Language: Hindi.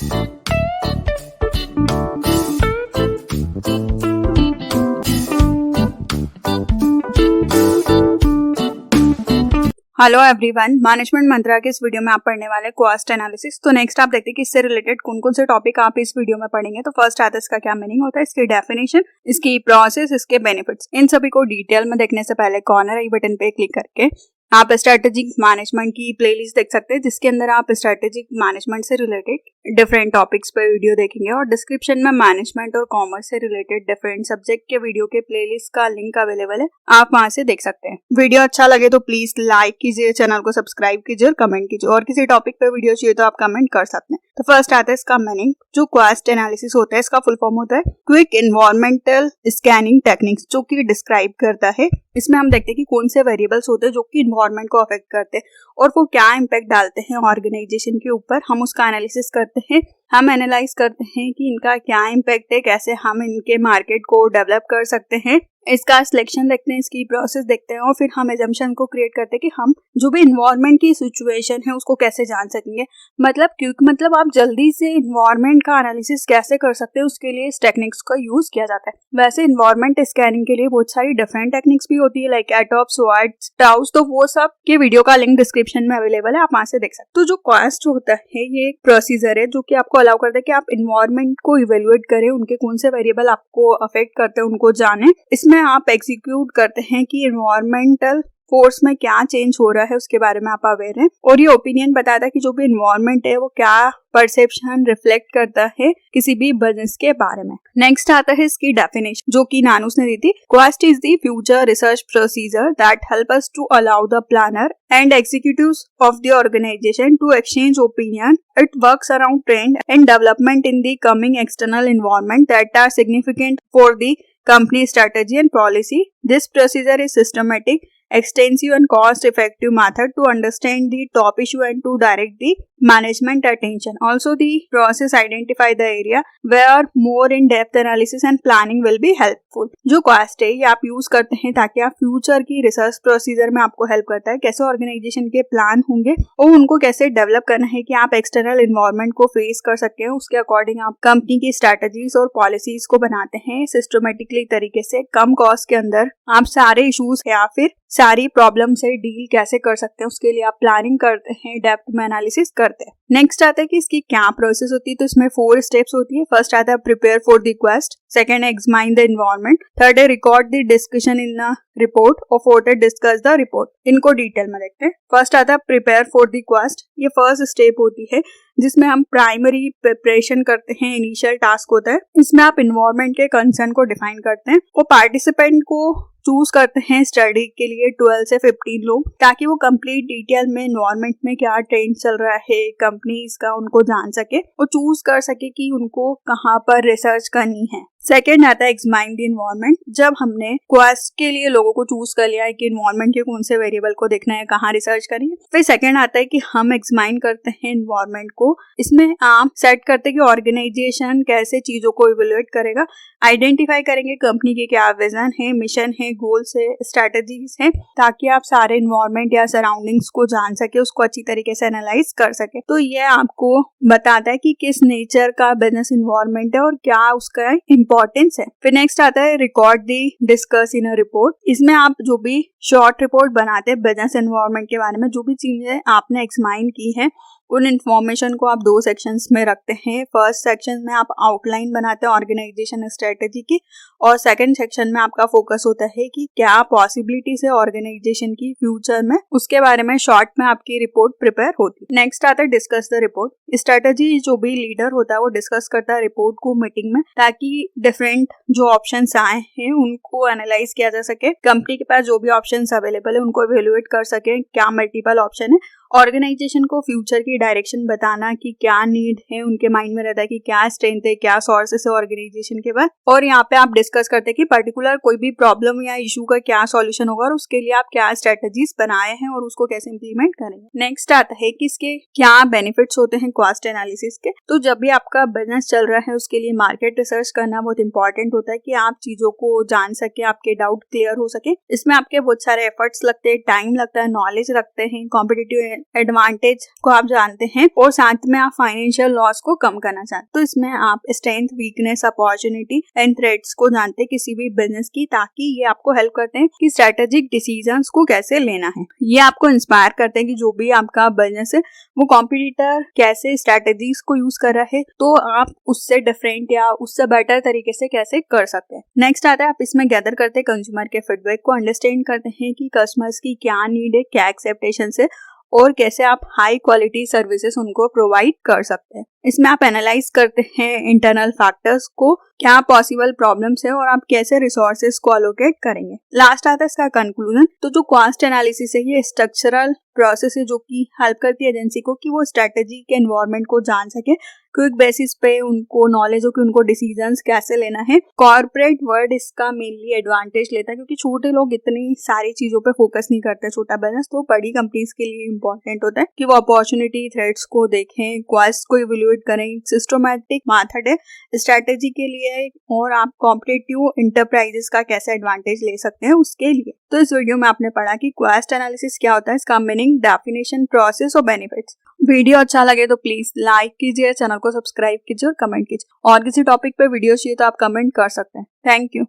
हेलो एवरीवन, मैनेजमेंट मंत्रा के इस वीडियो में आप पढ़ने वाले कॉस्ट एनालिसिस। तो नेक्स्ट आप देखते हैं कि इससे रिलेटेड कौन कौन से टॉपिक आप इस वीडियो में पढ़ेंगे। तो फर्स्ट आता है इसका क्या मीनिंग होता है, इसकी डेफिनेशन, इसकी प्रोसेस, इसके बेनिफिट्स। इन सभी को डिटेल में देखने से पहले कॉर्नर आई बटन पे क्लिक करके आप स्ट्रेटेजिक मैनेजमेंट की प्लेलिस्ट देख सकते हैं, जिसके अंदर आप स्ट्रेटेजिक मैनेजमेंट से रिलेटेड डिफरेंट टॉपिक्स पे वीडियो देखेंगे। और डिस्क्रिप्शन में मैनेजमेंट और कॉमर्स से रिलेटेड डिफरेंट सब्जेक्ट के वीडियो के प्लेलिस्ट का लिंक अवेलेबल है, आप वहां से देख सकते हैं। वीडियो अच्छा लगे तो प्लीज लाइक कीजिए, चैनल को सब्सक्राइब कीजिए और कमेंट कीजिए। और किसी टॉपिक पे वीडियो चाहिए तो आप कमेंट कर सकते हैं। तो फर्स्ट आता है इसका मीनिंग। जो कॉस्ट एनालिसिस होता है इसका फुल फॉर्म होता है क्विक एनवायरमेंटल स्कैनिंग टेक्निक्स, जो कि डिस्क्राइब करता है। इसमें हम देखते हैं कि कौन से वेरिएबल्स होते हैं जो कि इन्वायरमेंट को अफेक्ट करते हैं और वो क्या इम्पैक्ट डालते हैं ऑर्गेनाइजेशन के ऊपर। हम उसका एनालिसिस करते हैं, हम एनालाइज करते हैं कि इनका क्या इम्पैक्ट है, कैसे हम इनके मार्केट को डेवलप कर सकते हैं। इसका सिलेक्शन देखते हैं, इसकी प्रोसेस देखते हैं और फिर हम एजम्पशन को क्रिएट करते हैं कि हम जो भी इन्वायरमेंट की सिचुएशन है उसको कैसे जान सकेंगे। मतलब आप जल्दी से इन्वायरमेंट का एनालिसिस कैसे कर सकते हैं, उसके लिए इस टेक्निक्स का यूज किया जाता है। वैसे इन्वायरमेंट स्कैनिंग के लिए बहुत सारी डिफरेंट टेक्निक्स भी होती है, लाइक एटॉप, स्वाट, टाउस। तो वो सब के वीडियो का लिंक डिस्क्रिप्शन में अवेलेबल है, आप वहां से देख सकते हैं। तो जो कॉस्ट होता है ये एक प्रोसीजर है जो कि आपको अलाउ करता है कि आप इन्वायरमेंट को इवेल्युएट करें, उनके कौन से वेरिएबल आपको अफेक्ट करते हैं उनको जाने। इसमें आप एग्जीक्यूट करते हैं कि इन्वायरमेंटल फोर्स में क्या चेंज हो रहा है उसके बारे में आप अवेयर हैं। और ये ओपिनियन बताता है कि जो भी इन्वायरमेंट है वो क्या परसेप्शन रिफ्लेक्ट करता है किसी भी बिजनेस के बारे में। नेक्स्ट आता है इसकी डेफिनेशन, जो कि नानूस ने दी थी। Cost is the future research procedure that help us to allow the planner and executives of the organisation to exchange opinion. It works around trend and development in the coming external environment that are significant for the company strategy and policy. This procedure is systematic, extensive and cost-effective method to understand the top issue and to direct the management attention. Also, the process identify the area where more in-depth analysis and planning will be helpful. जो कॉस्ट है ये आप यूज करते हैं ताकि आप फ्यूचर की रिसर्च प्रोसीजर में आपको हेल्प करता है, कैसे ऑर्गेनाइजेशन के प्लान होंगे और उनको कैसे डेवलप करना है कि आप एक्सटर्नल एनवायरनमेंट को फेस कर सकते हैं। उसके अकॉर्डिंग आप कंपनी की स्ट्रेटजीज और पॉलिसीज को बनाते हैं सिस्टमेटिकली तरीके से। कम कॉस्ट के अंदर आप सारे इश्यूज या फिर सारी प्रॉब्लम से डील कैसे कर सकते हैं, उसके लिए आप प्लानिंग करते हैं, डेप्थ में एनालिसिस करते हैं। नेक्स्ट आता है कि इसकी क्या प्रोसेस होती है। तो इसमें 4 स्टेप्स होती है। फर्स्ट आता है prepare for the quest, second examine the environment, third है record the discussion in the report और फोर्थ है डिस्कस द रिपोर्ट। इनको डिटेल में देखते हैं। फर्स्ट आता है प्रिपेयर फॉर द क्वेस्ट। ये फर्स्ट स्टेप होती है जिसमें हम प्राइमरी प्रिपरेशन करते हैं, इनिशियल टास्क होता है। इसमें आप इन्वायरमेंट के कंसर्न को डिफाइन करते हैं और पार्टिसिपेंट को चूज करते हैं स्टडी के लिए 12 से 15 लोग, ताकि वो कंप्लीट डिटेल में इन्वायरमेंट में क्या ट्रेंड चल रहा है कंपनीज का उनको जान सके और चूज कर सके कि उनको कहाँ पर रिसर्च करनी है। सेकेंड आता है एग्जामिन द एनवायरनमेंट। जब हमने क्वेस्ट के लिए लोगों को चूज कर लिया है कि एनवायरनमेंट के कौन से वेरिएबल को देखना है, कहाँ रिसर्च करनी है, फिर सेकेंड आता है कि हम एग्जामिन करते हैं एनवायरनमेंट को। इसमें आप सेट करते हैं कि ऑर्गेनाइजेशन कैसे चीजों को इवेल्युएट करेगा, आइडेंटिफाई करेंगे कंपनी के क्या विजन है, मिशन है, गोल्स है, स्ट्रेटजीज है, ताकि आप सारे एनवायरनमेंट या सराउंडिंग्स को जान सके, उसको अच्छी तरीके से एनालाइज कर सके। तो ये आपको बताता है कि किस नेचर का बिजनेस एनवायरनमेंट है और क्या उसका इंपॉर्टेंस है। फिर नेक्स्ट आता है record the discuss in a report. इसमें आप जो भी शॉर्ट रिपोर्ट बनाते हैं बिजनेस एनवायरनमेंट के बारे में, जो भी चीजें आपने एग्जामिन की है उन इंफॉर्मेशन को आप 2 सेक्शंस में रखते हैं। फर्स्ट सेक्शन में आप आउटलाइन बनाते हैं ऑर्गेनाइजेशन स्ट्रेटेजी की और सेकंड सेक्शन में आपका फोकस होता है कि क्या पॉसिबिलिटीज है ऑर्गेनाइजेशन की फ्यूचर में, उसके बारे में शॉर्ट में आपकी रिपोर्ट प्रिपेयर होती है। नेक्स्ट आता है डिस्कस द रिपोर्ट। स्ट्रेटेजी जो भी लीडर होता है वो डिस्कस करता है रिपोर्ट को मीटिंग में, ताकि डिफरेंट जो ऑप्शंस आए हैं उनको एनालाइज किया जा सके, कंपनी के पास जो भी ऑप्शंस अवेलेबल है उनको इवेल्युएट कर सके, क्या मल्टीपल ऑप्शन है। ऑर्गेनाइजेशन को फ्यूचर की डायरेक्शन बताना कि क्या नीड है, उनके माइंड में रहता है कि क्या स्ट्रेंथ है, क्या सोर्सेस है ऑर्गेनाइजेशन के पास। और यहाँ पे आप डिस्कस करते हैं कि पर्टिकुलर कोई भी प्रॉब्लम या इशू का क्या सॉल्यूशन होगा और उसके लिए आप क्या स्ट्रेटजीज बनाए हैं और उसको कैसे इंप्लीमेंट करेंगे। नेक्स्ट आता है कि इसके क्या बेनिफिट्स होते हैं कॉस्ट एनालिसिस के। तो जब भी आपका बिजनेस चल रहा है उसके लिए मार्केट रिसर्च करना बहुत इंपॉर्टेंट होता है कि आप चीजों को जान सके, आपके डाउट क्लियर हो सके। इसमें आपके बहुत सारे एफर्ट्स लगते हैं, टाइम लगता है, नॉलेज रखते हैं, कॉम्पिटिटिव एडवांटेज को आप जानते हैं और साथ में आप फाइनेंशियल लॉस को कम करना चाहते हैं। तो इसमें आप strength, weakness, opportunity and threats को जानते हैं किसी भी बिजनेस की, ताकि ये आपको हेल्प करते हैं कि स्ट्रेटेजिक डिसीजंस को कैसे लेना है। ये आपको इंस्पायर करते हैं कि जो भी आपका बिजनेस है वो कॉम्पिटिटर कैसे स्ट्रेटेजीज को यूज कर रहा है, तो आप उससे डिफरेंट या उससे बेटर तरीके से कैसे कर सकते हैं। नेक्स्ट आता है आप इसमें गैदर करते हैं कंज्यूमर के फीडबैक को, अंडरस्टैंड करते हैं कि कस्टमर्स की क्या नीड है, क्या एक्सेप्टेशन है और कैसे आप हाई क्वालिटी सर्विसेज उनको प्रोवाइड कर सकते हैं। इसमें आप एनालाइज करते हैं इंटरनल फैक्टर्स को, क्या पॉसिबल प्रॉब्लम्स है और आप कैसे रिसोर्सेज को अलोकेट करेंगे। लास्ट आता है इसका कंक्लूजन। तो जो कॉस्ट एनालिसिस है ये स्ट्रक्चरल प्रोसेस है जो कि हेल्प करती है एजेंसी को कि वो स्ट्रेटेजी के एनवायरनमेंट को जान सके, क्विक बेसिस पे उनको नॉलेज हो कि उनको डिसीजंस कैसे लेना है। कॉर्पोरेट वर्ल्ड इसका मेनली एडवांटेज लेता है क्योंकि छोटे लोग इतनी सारी चीजों पे फोकस नहीं करते, छोटा बिजनेस तो बड़ी कंपनीज के लिए इंपॉर्टेंट होता है कि वो अपॉर्चुनिटी थ्रेट्स को देखें, कॉस्ट को इवैल्यूएट करें। सिस्टमैटिक मेथड है स्ट्रेटेजी के लिए और आप कॉम्पिटिटिव एंटरप्राइजेस का कैसे एडवांटेज ले सकते हैं उसके लिए। तो इस वीडियो में आपने पढ़ा कि कॉस्ट एनालिसिस क्या होता है, इसका मीनिंग, डेफिनेशन, प्रोसेस और बेनिफिट्स। वीडियो अच्छा लगे तो प्लीज लाइक कीजिए, चैनल को सब्सक्राइब कीजिए और कमेंट कीजिए। और किसी टॉपिक पे वीडियो चाहिए तो आप कमेंट कर सकते हैं। Thank you.